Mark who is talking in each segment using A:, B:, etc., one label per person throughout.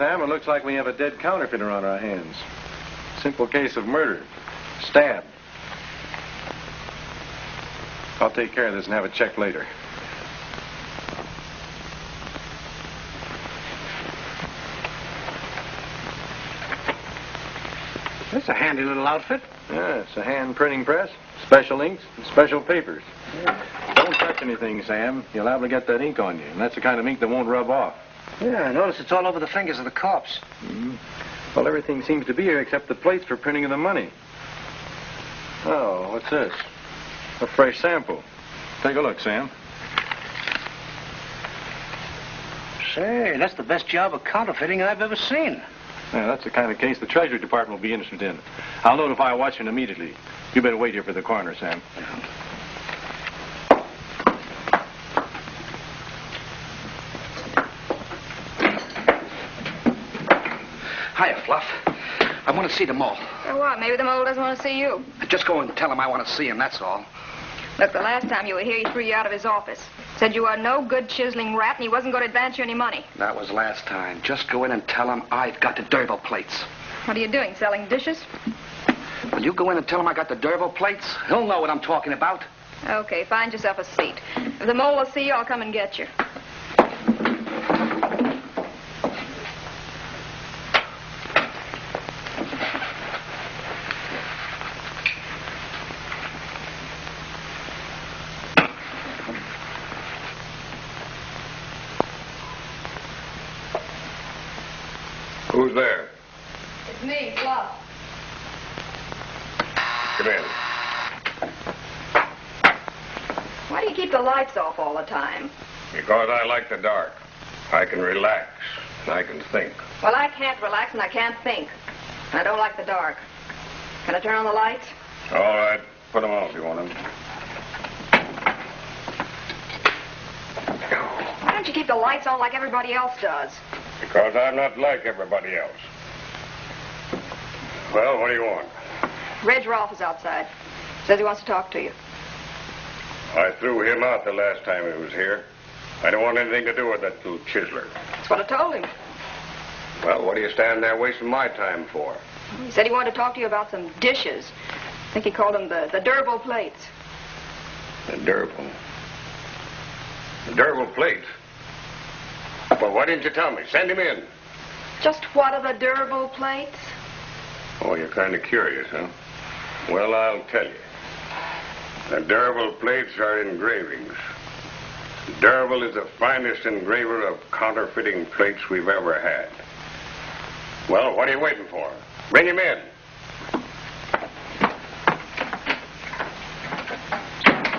A: Sam, it looks like we have a dead counterfeiter on our hands. Simple case of murder. Stab. I'll take care of this and have it checked later.
B: This is a handy little outfit.
A: Yeah, it's a hand printing press, special inks, and special papers. Yeah. Don't touch anything, Sam. You'll liable to get that ink on you, and that's the kind of ink that won't rub off.
B: Yeah, I notice it's all over the fingers of the corpse.
A: Mm-hmm. Well, everything seems to be here except the plates for printing of the money. Oh, what's this? A fresh sample. Take a look, Sam.
B: Say, that's the best job of counterfeiting I've ever seen.
A: Yeah, that's the kind of case the Treasury Department will be interested in. I'll notify Washington immediately. You better wait here for the coroner, Sam.
B: Hiya, Fluff. I want to see the mole.
C: For what? Maybe the mole doesn't want to see you.
B: Just go and tell him I want to see him, that's all.
C: Look, the last time you were here, he threw you out of his office. Said you were no good chiseling rat and he wasn't going to advance you any money.
B: That was last time. Just go in and tell him I've got the Derville plates.
C: What are you doing, selling dishes?
B: Will you go in and tell him I got the Derville plates? He'll know what I'm talking about.
C: Okay, find yourself a seat. If the mole will see you, I'll come and get you.
D: Who's there?
C: It's me, Fluff.
D: Come in.
C: Why do you keep the lights off all the time?
D: Because I like the dark. I can relax, and I can think.
C: Well, I can't relax and I can't think. And I don't like the dark. Can I turn on the lights?
D: All right, put them on if you want them.
C: Why don't you keep the lights on like everybody else does?
D: Because I'm not like everybody else. Well, what do you want?
C: Reg Rolfe is outside. Says he wants to talk to you.
D: I threw him out the last time he was here. I don't want anything to do with that little chiseler.
C: That's what I told him.
D: Well, what are you standing there wasting my time for?
C: He said he wanted to talk to you about some dishes. I think he called them the Derville plates.
D: The Derville? The Derville plates? Well, why didn't you tell me? Send him in.
C: Just what are the Derville plates?
D: Oh, you're kind of curious, huh? Well, I'll tell you. The Derville plates are engravings. Derville is the finest engraver of counterfeiting plates we've ever had. Well, what are you waiting for? Bring him in.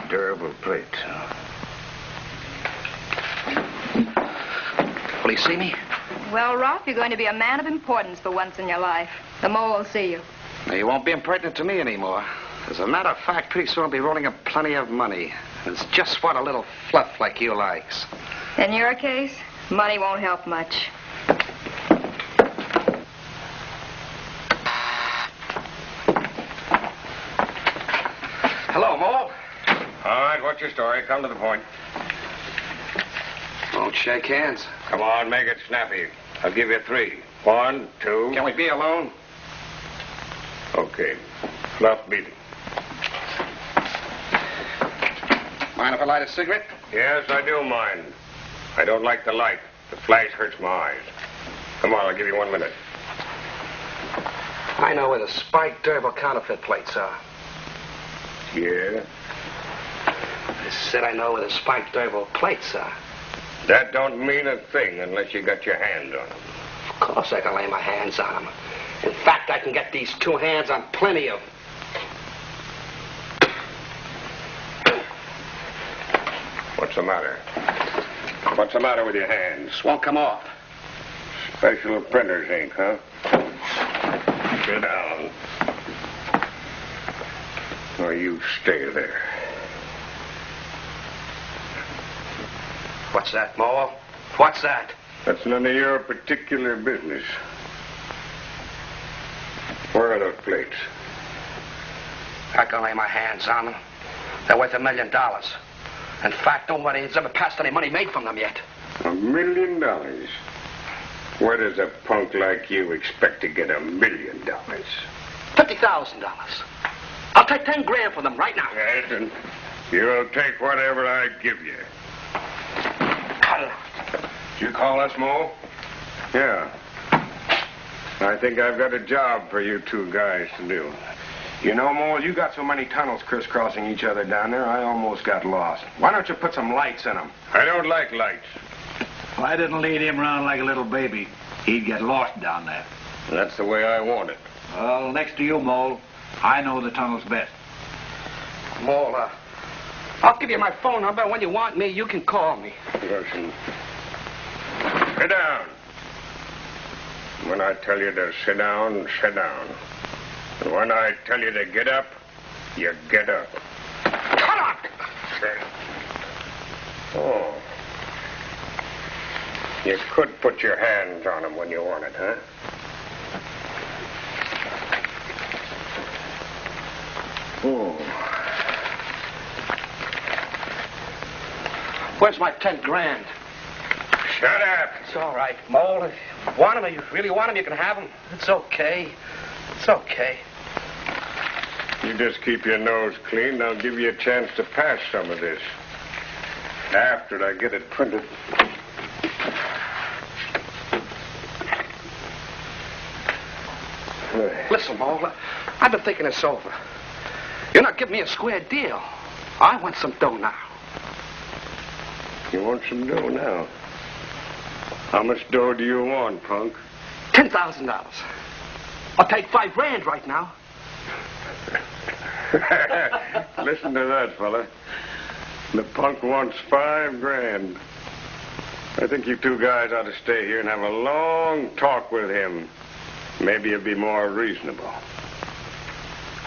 D: Derville plates, huh?
B: Will he see me?
C: Well, Rolfe, you're going to be a man of importance for once in your life. The mole will see you.
B: Now, you won't be impertinent to me anymore. As a matter of fact, pretty soon I'll be rolling up plenty of money. It's just what a little fluff like you likes.
C: In your case, money won't help much.
B: Hello, Mole.
D: All right, what's your story? Come to the point.
B: Won't shake hands.
D: Come on, make it snappy. I'll give you 3. 1, 2...
B: Can we be alone?
D: Okay. Fluff, beat it.
B: Mind if I light a cigarette?
D: Yes, I do mind. I don't like the light. The flash hurts my eyes. Come on, I'll give you 1 minute.
B: I know where the spiked Derville counterfeit plates are.
D: Yeah?
B: I said I know where the spiked Derville plates are.
D: That don't mean a thing unless you got your hands on them.
B: Of course I can lay my hands on them. In fact, I can get these 2 hands on plenty of...
D: What's the matter? What's the matter with your hands?
B: This won't come off.
D: Special printer's ink, huh? Sit down. Or you stay there.
B: What's that, Mole? What's that?
D: That's none of your particular business. Where are those plates?
B: I can lay my hands on them. They're worth $1 million. In fact, nobody has ever passed any money made from them yet.
D: $1 million? Where does a punk like you expect to get $1 million?
B: $50,000. I'll take 10 grand for them right now.
D: Yes, and you'll take whatever I give you.
B: Cut it out.
A: Did you call us, Mo?
D: Yeah. I think I've got a job for you two guys to do.
A: You know, Mo, you got so many tunnels crisscrossing each other down there, I almost got lost. Why don't you put some lights in them?
D: I don't like lights.
E: If I didn't lead him around like a little baby, he'd get lost down there.
D: That's the way I want it.
E: Well, next to you, Mole, I know the tunnels best.
B: Mole, I'll give you my phone number. When you want me, you can call me.
D: Listen. Sit down. When I tell you to sit down, sit down. And when I tell you to get up, you get up.
B: Cut up!
D: Oh. You could put your hands on him when you want it, huh? Oh.
B: Where's my 10 grand?
D: Shut up.
B: It's all right, Mole. If you want them, if you really want them, you can have them. It's okay. It's okay.
D: You just keep your nose clean, I'll give you a chance to pass some of this. After I get it printed.
B: Listen, Mole, I've been thinking this over. You're not giving me a square deal. I want some dough now.
D: You want some dough now? How much dough do you want, punk?
B: $10,000. I'll take 5 grand right now.
D: Listen to that, fella. The punk wants 5 grand. I think you two guys ought to stay here and have a long talk with him. Maybe he'll be more reasonable.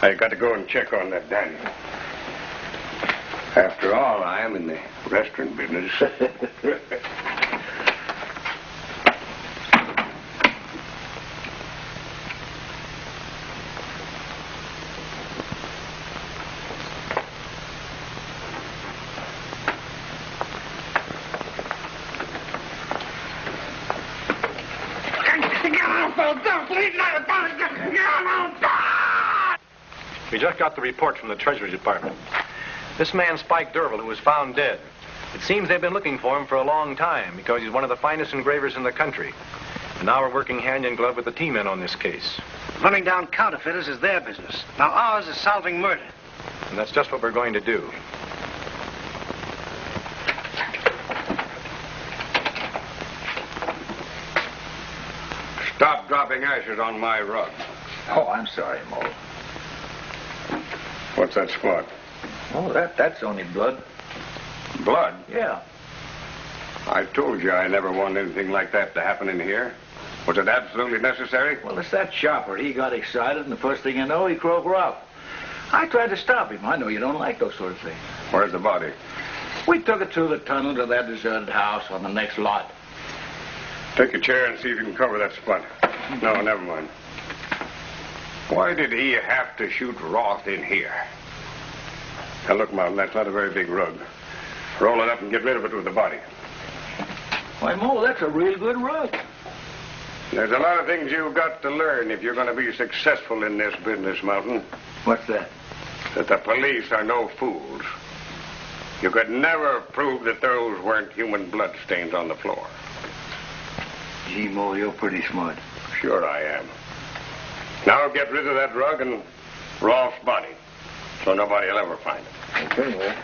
D: I got to go and check on that Daniel. After all, I am in the restaurant business.
A: We just got the report from the Treasury Department. This man, Spike Durville, who was found dead. It seems they've been looking for him for a long time because he's one of the finest engravers in the country. And now we're working hand in glove with the T-men on this case.
E: Running down counterfeiters is their business. Now ours is solving murder.
A: And that's just what we're going to do.
D: Stop dropping ashes on my rug.
E: Oh, I'm sorry, Mole.
D: What's that spot?
E: Oh, that's only blood.
D: Blood?
E: Yeah.
D: I told you I never want anything like that to happen in here. Was it absolutely necessary?
E: Well, it's that chopper. He got excited, and the first thing you know, he croaked rough. I tried to stop him. I know you don't like those sort of things.
D: Where's the body?
E: We took it through the tunnel to that deserted house on the next lot.
D: Take a chair and see if you can cover that spot. No, never mind. Why did he have to shoot Roth in here? Now, look, Martin, that's not a very big rug. Roll it up and get rid of it with the body.
E: Why, Mo, that's a real good rug.
D: There's a lot of things you've got to learn if you're going to be successful in this business, Mountain.
E: What's that?
D: That the police are no fools. You could never prove that those weren't human blood stains on the floor.
E: Gee, Mo, you're pretty smart.
D: Sure I am. Now get rid of that rug and Rolf's body, so nobody will ever find it.
E: Okay, well.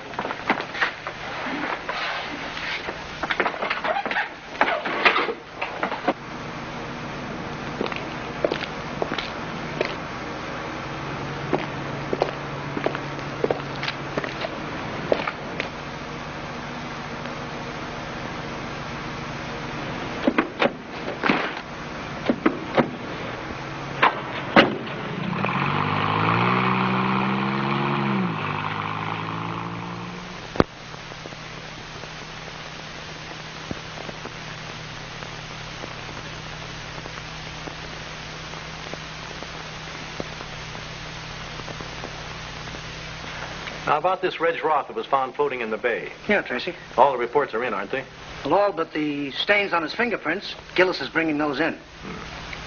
A: Now, about this Reg Roth that was found floating in the bay.
E: Yeah, Tracy.
A: All the reports are in, aren't they?
F: Well, all but the stains on his fingerprints. Gillis is bringing those in.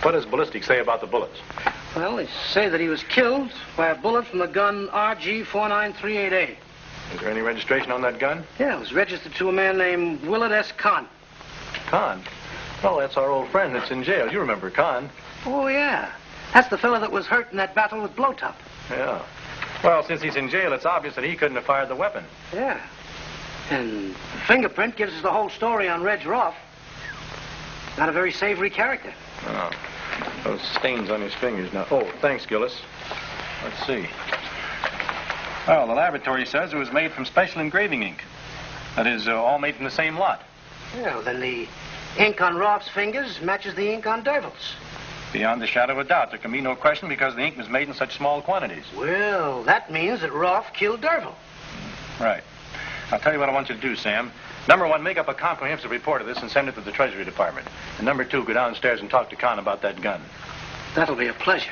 A: What does ballistics say about the bullets?
F: Well, they say that he was killed by a bullet from the gun RG4938A.
A: Is there any registration on that gun?
F: Yeah, it was registered to a man named Willard S. Kahn.
A: Kahn? Oh, that's our old friend that's in jail. You remember Kahn.
F: Oh, yeah. That's the fellow that was hurt in that battle with Blowtop.
A: Yeah. Well, since he's in jail, it's obvious that he couldn't have fired the weapon.
F: Yeah. And the fingerprint gives us the whole story on Reg Roth. Not a very savory character.
A: Oh. Those stains on his fingers now. Oh, thanks, Gillis. Let's see. Well, the laboratory says it was made from special engraving ink. That is, all made from the same lot.
F: Yeah, well, then the ink on Roth's fingers matches the ink on Derville's.
A: Beyond the shadow of a doubt. There can be no question because the ink was made in such small quantities.
F: Well, that means that Roth killed Derville.
A: Right. I'll tell you what I want you to do, Sam. Number one, make up a comprehensive report of this and send it to the Treasury Department. And number two, go downstairs and talk to Kahn about that gun.
F: That'll be a pleasure.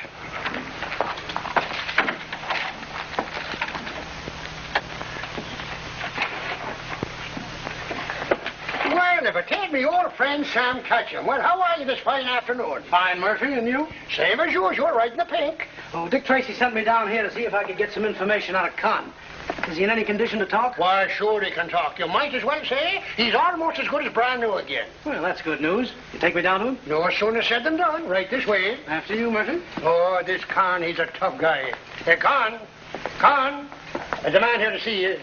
G: Well, if it ain't me old friend Sam Ketchum. Well, how are you this fine afternoon?
F: Fine, Murphy, and you?
G: Same as usual, right in the pink.
F: Oh, Dick Tracy sent me down here to see if I could get some information out of Kahn. Is he in any condition to talk?
G: Why, sure he can talk. You might as well say he's almost as good as brand new again.
F: Well, that's good news. You take me down to him?
G: No sooner said than done. Right this way.
F: After you, Murphy.
G: Oh, this Kahn, he's a tough guy. Hey, Kahn, there's a man here to see you.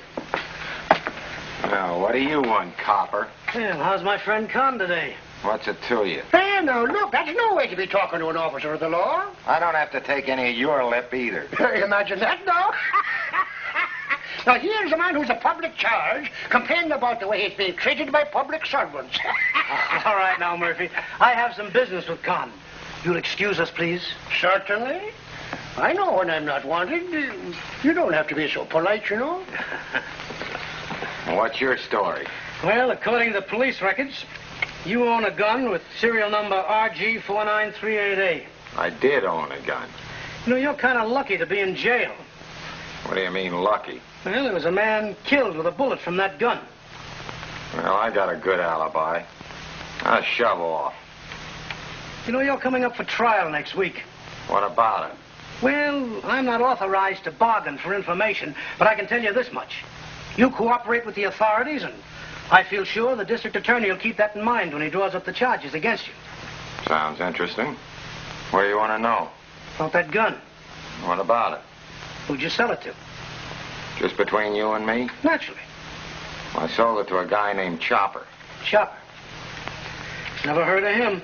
H: Now, what do you want, copper?
F: Well, how's my friend Kahn today?
H: What's it to you?
G: Hey, now, look, that's no way to be talking to an officer of the law.
H: I don't have to take any of your lip either.
G: Imagine that, now. Now, here's a man who's a public charge complaining about the way he's being treated by public servants.
F: All right now, Murphy. I have some business with Kahn. You'll excuse us, please?
G: Certainly. I know when I'm not wanted. You don't have to be so polite, you know.
H: What's your story?
F: Well, according to the police records, you own a gun with serial number RG4938A.
H: I did own a gun.
F: You know, you're kind of lucky to be in jail.
H: What do you mean, lucky?
F: Well, there was a man killed with a bullet from that gun.
H: Well, I got a good alibi. Now shove off.
F: You know, you're coming up for trial next week.
H: What about it?
F: Well, I'm not authorized to bargain for information, but I can tell you this much. You cooperate with the authorities, and I feel sure the district attorney will keep that in mind when he draws up the charges against you.
H: Sounds interesting. What do you want to know?
F: About that gun.
H: What about it?
F: Who'd you sell it to?
H: Just between you and me?
F: Naturally.
H: I sold it to a guy named Chopper.
F: Chopper. Never heard of him.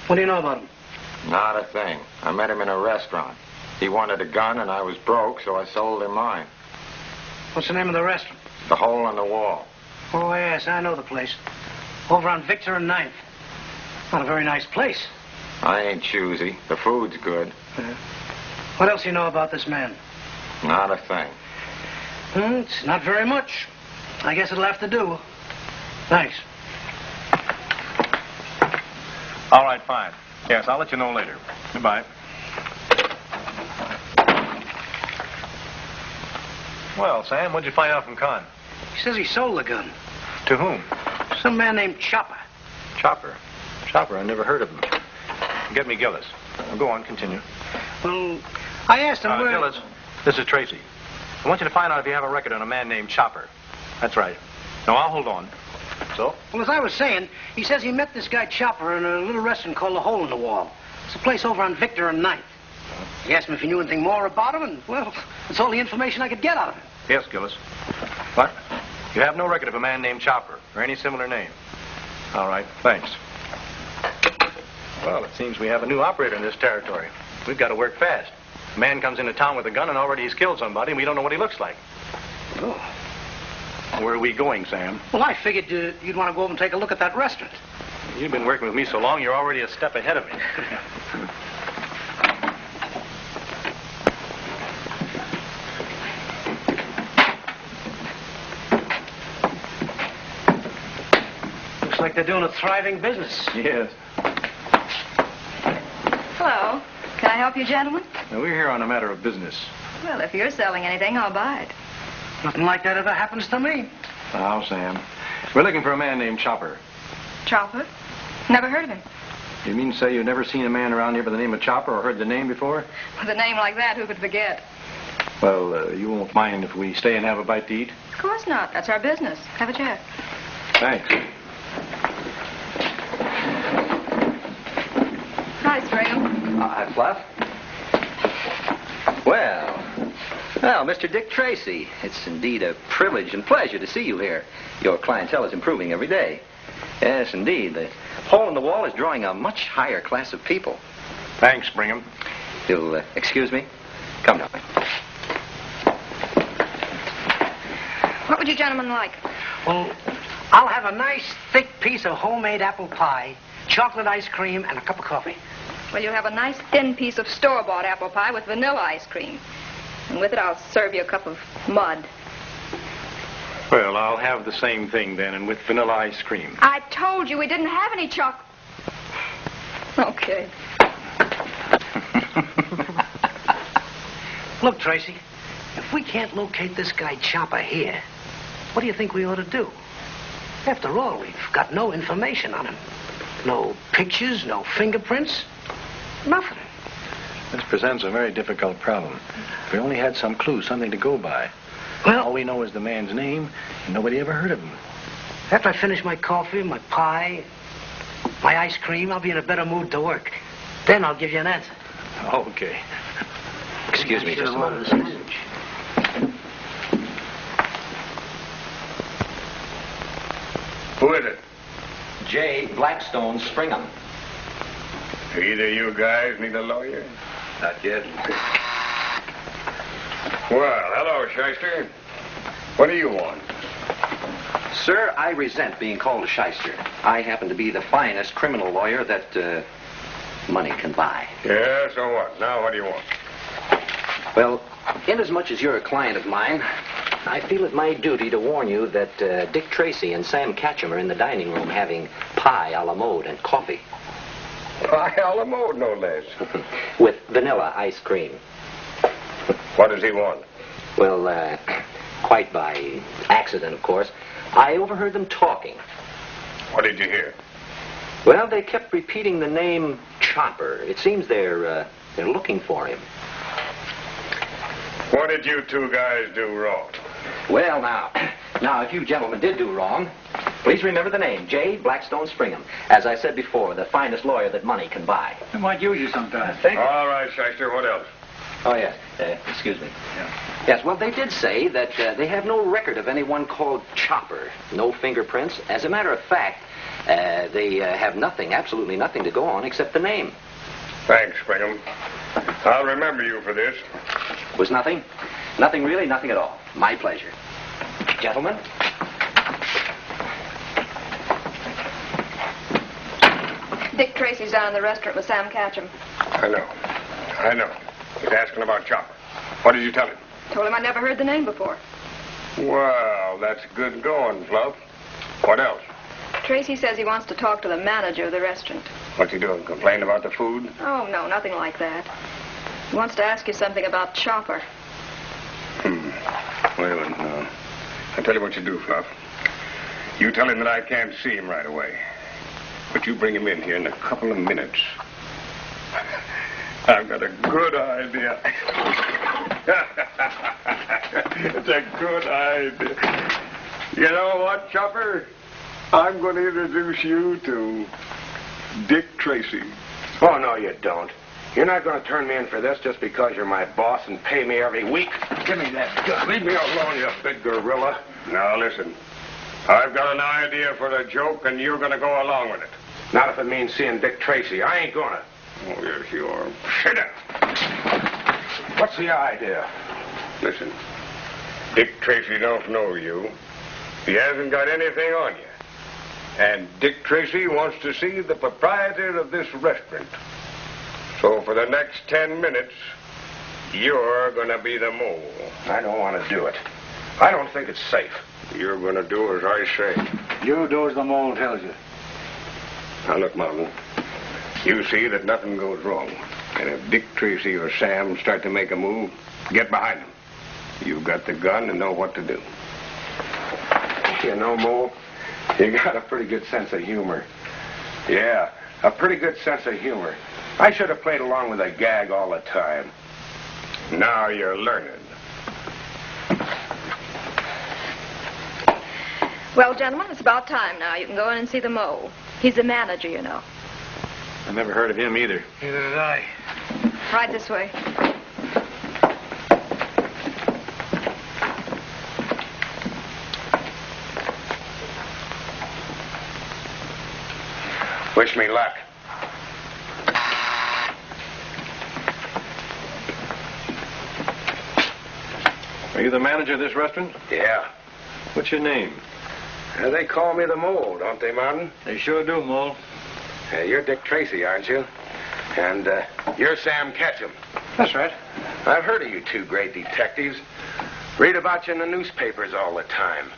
F: What do you know about him?
H: Not a thing. I met him in a restaurant. He wanted a gun, and I was broke, so I sold him mine.
F: What's the name of the restaurant?
H: The Hole in the Wall.
F: Oh, yes, I know the place. Over on Victor and 9th. Not a very nice place.
H: I ain't choosy. The food's good.
F: What else do you know about this man?
H: Not a thing.
F: It's not very much. I guess it'll have to do. Thanks.
A: All right, fine. Yes, I'll let you know later. Goodbye. Well, Sam, what'd you find out from Kahn?
F: He says he sold the gun.
A: To whom?
F: Some man named Chopper.
A: Chopper. Chopper, I never heard of him. Get me Gillis. Go on, continue.
F: Well, I asked him where...
A: Gillis, this is Tracy. I want you to find out if you have a record on a man named Chopper. That's right. No, I'll hold on. So?
F: Well, as I was saying, he says he met this guy Chopper in a little restaurant called the Hole in the Wall. It's a place over on Victor and 9th. I asked him if he knew anything more about him, and, well, that's all the information I could get out of him.
A: Yes, Gillis. What? You have no record of a man named Chopper, or any similar name. All right, thanks. Well, it seems we have a new operator in this territory. We've got to work fast. A man comes into town with a gun and already he's killed somebody, and we don't know what he looks like.
F: Oh.
A: Where are we going, Sam?
F: Well, I figured you'd want to go over and take a look at that restaurant.
A: You've been working with me so long, you're already a step ahead of me.
F: Looks like they're doing a thriving business.
A: Yes.
C: Hello. Can I help you, gentlemen?
A: Now, we're here on a matter of business.
C: Well, if you're selling anything, I'll buy it.
F: Nothing like that ever happens to me.
A: Now, Sam, We're looking for a man named Chopper.
C: Chopper? Never heard of him.
A: You mean to say you've never seen a man around here by the name of Chopper or heard the name before?
C: With a name like that, who could forget?
A: Well, you won't mind if we stay and have a bite to eat?
C: Of course not. That's our business. Have a chair.
A: Thanks.
C: Hi, Stringham.
I: Hi, Fluff. Well, Mr. Dick Tracy, it's indeed a privilege and pleasure to see you here. Your clientele is improving every day. Yes, indeed. The hole in the wall is drawing a much higher class of people.
A: Thanks, Brigham.
I: You'll excuse me? Come now.
C: What would you gentlemen like?
F: Well, I'll have a nice, thick piece of homemade apple pie, chocolate ice cream, and a cup of coffee.
C: Well, you'll have a nice thin piece of store-bought apple pie with vanilla ice cream. And with it, I'll serve you a cup of mud.
A: Well, I'll have the same thing then, and with vanilla ice cream.
C: I told you we didn't have any chocolate. Okay.
F: Look, Tracy, if we can't locate this guy Chopper here, what do you think we ought to do? After all, we've got no information on him. No pictures, no fingerprints, nothing.
A: This presents a very difficult problem. If we only had some clue, something to go by.
F: Well,
A: all we know is the man's name, and nobody ever heard of him.
F: After I finish my coffee, my pie, my ice cream, I'll be in a better mood to work. Then I'll give you an answer.
A: Okay.
I: Excuse me just a moment.
D: Who is it?
I: J. Blackstone Springham.
D: Either you guys need a lawyer?
I: Not yet.
D: Well, hello, Shyster. What do you want?
I: Sir, I resent being called a shyster. I happen to be the finest criminal lawyer that money can buy.
D: Yeah, so what? Now what do you want?
I: Well, inasmuch as you're a client of mine, I feel it my duty to warn you that Dick Tracy and Sam Catcham are in the dining room having pie a la mode and coffee.
D: Pie a la mode, no less.
I: With vanilla ice cream.
D: What does he want?
I: Well, quite by accident, of course, I overheard them talking.
D: What did you hear?
I: Well, they kept repeating the name Chopper. It seems they're looking for him.
D: What did you two guys do wrong?
I: Well, now, if you gentlemen did do wrong, please remember the name, J. Blackstone Springham. As I said before, the finest lawyer that money can buy.
E: I might use you sometime.
D: All right, Shyster, what else?
I: Oh, yes. Excuse me. Yeah. Yes, well, they did say that they have no record of anyone called Chopper. No fingerprints. As a matter of fact, they have nothing, absolutely nothing to go on except the name.
D: Thanks, Brigham. I'll remember you for this.
I: Was nothing? Nothing really, nothing at all. My pleasure. Gentlemen?
C: Dick Tracy's down in the restaurant with Sam Catcham.
D: I know. He's asking about Chopper. What did you tell him?
C: Told him I'd never heard the name before.
D: Well, that's good going, Fluff. What else?
C: Tracy says he wants to talk to the manager of the restaurant.
D: What's he doing? Complain about the food?
C: Oh, no, nothing like that. He wants to ask you something about Chopper.
D: Well, I'll tell you what you do, Fluff. You tell him that I can't see him right away. But you bring him in here in a couple of minutes. I've got a good idea. It's a good idea. You know what, Chopper? I'm going to introduce you to Dick Tracy.
J: Oh, no, you don't. You're not going to turn me in for this just because you're my boss and pay me every week.
D: Give me that gun. Leave me alone, you big gorilla. Now, listen. I've got an idea for the joke, and you're going to go along with it.
J: Not if it means seeing Dick Tracy. I ain't going to.
D: Oh, yes, you are. Sit down.
J: What's the idea?
D: Listen. Dick Tracy don't know you. He hasn't got anything on you. And Dick Tracy wants to see the proprietor of this restaurant. So for the next 10 minutes, you're going to be the mole.
J: I don't want to do it. I don't think it's safe.
D: You're going to do as I say.
E: You do as the mole tells you.
D: Now, look, Mountain. You see that nothing goes wrong. And if Dick Tracy or Sam start to make a move, get behind them. You've got the gun and know what to do.
J: You know, Mole, You got a pretty good sense of humor. Yeah, a pretty good sense of humor. I should have played along with a gag all the time. Now you're learning.
C: Well, gentlemen, it's about time now. You can go in and see the mole. He's the manager, you know.
A: I never heard of him either.
F: Neither did I.
C: Right this way.
J: Wish me luck.
A: Are you the manager of this restaurant?
J: Yeah.
A: What's your name?
J: They call me the Mole, don't they, Martin?
E: They sure do, Mole.
J: You're Dick Tracy, aren't you? And you're Sam Ketchum.
F: That's right.
J: I've heard of you two great detectives. Read about you in the newspapers all the time.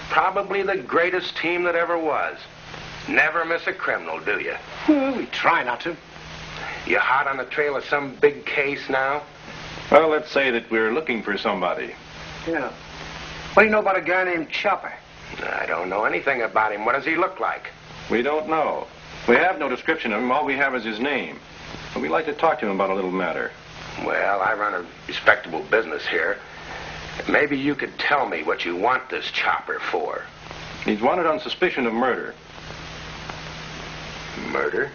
J: Probably the greatest team that ever was. Never miss a criminal, do you?
F: Well, we try not to.
J: You hot on the trail of some big case now?
A: Well, let's say that we're looking for somebody.
F: Yeah. What do you know about a guy named Chopper?
J: I don't know anything about him. What does he look like?
A: We don't know. We have no description of him. All we have is his name. And we'd like to talk to him about a little matter.
J: Well, I run a respectable business here. Maybe you could tell me what you want this Chopper for.
A: He's wanted on suspicion of murder.
J: Murder?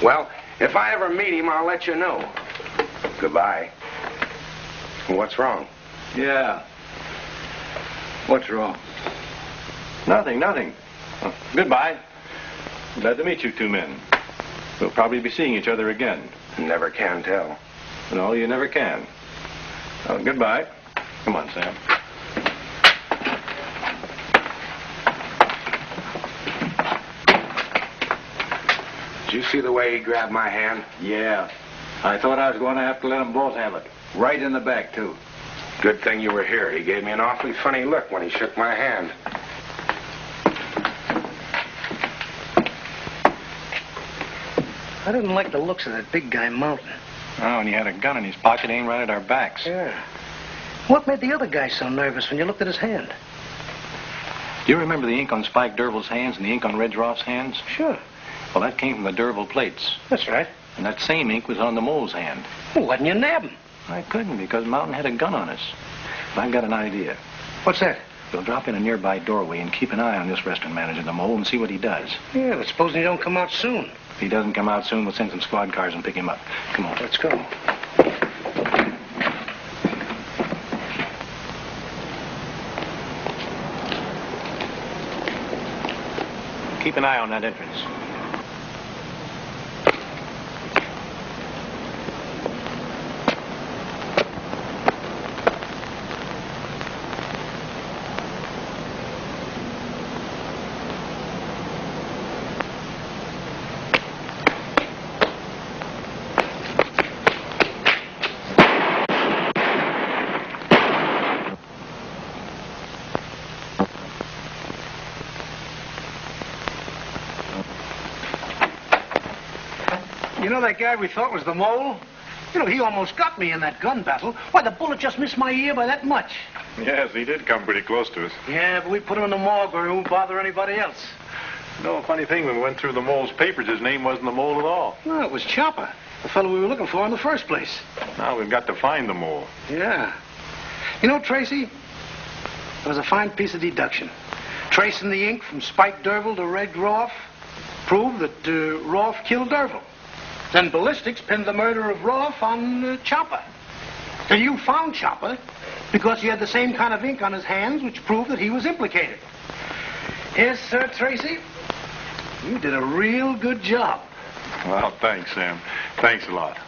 J: Well, if I ever meet him, I'll let you know. Goodbye. What's wrong?
E: Yeah. What's wrong?
A: Nothing. Oh, goodbye. Glad to meet you two men. We'll probably be seeing each other again.
J: Never can tell.
A: No, you never can. Oh, goodbye. Come on, Sam.
J: Did you see the way he grabbed my hand?
E: Yeah. I thought I was going to have to let them both have it. Right in the back, too.
J: Good thing you were here. He gave me an awfully funny look when he shook my hand.
F: I didn't like the looks of that big guy mounting.
A: Oh, and he had a gun in his pocket aimed right at our backs.
F: Yeah. What made the other guy so nervous when you looked at his hand?
A: Do you remember the ink on Spike Derville's hands and the ink on Red Roth's hands?
F: Sure.
A: Well, that came from the Derville plates.
F: That's right.
A: And that same ink was on the mole's hand.
F: Well, why didn't you nab him?
A: I couldn't because Mountain had a gun on us. But I've got an idea.
F: What's that?
A: We'll drop in a nearby doorway and keep an eye on this restaurant manager, the mole, and see what he does.
F: Yeah, but supposing he don't come out soon.
A: If he doesn't come out soon, we'll send some squad cars and pick him up. Come on.
F: Let's go.
A: Keep an eye on that entrance.
F: You know that guy we thought was the mole? You know, he almost got me in that gun battle. Why, the bullet just missed my ear by that much.
K: Yes, he did come pretty close to us.
F: Yeah, but we put him in the morgue where he won't bother anybody else.
K: No, funny thing, when we went through the mole's papers, his name wasn't the mole at all.
F: No, it was Chopper, the fellow we were looking for in the first place.
K: Now we've got to find the mole.
F: Yeah. You know, Tracy, it was a fine piece of deduction. Tracing the ink from Spike Derville to Red Roth proved that Roth killed Derville. Then ballistics pinned the murder of Roth on Chopper. And you found Chopper because he had the same kind of ink on his hands, which proved that he was implicated. Yes, sir, Tracy. You did a real good job.
K: Well, thanks, Sam. Thanks a lot.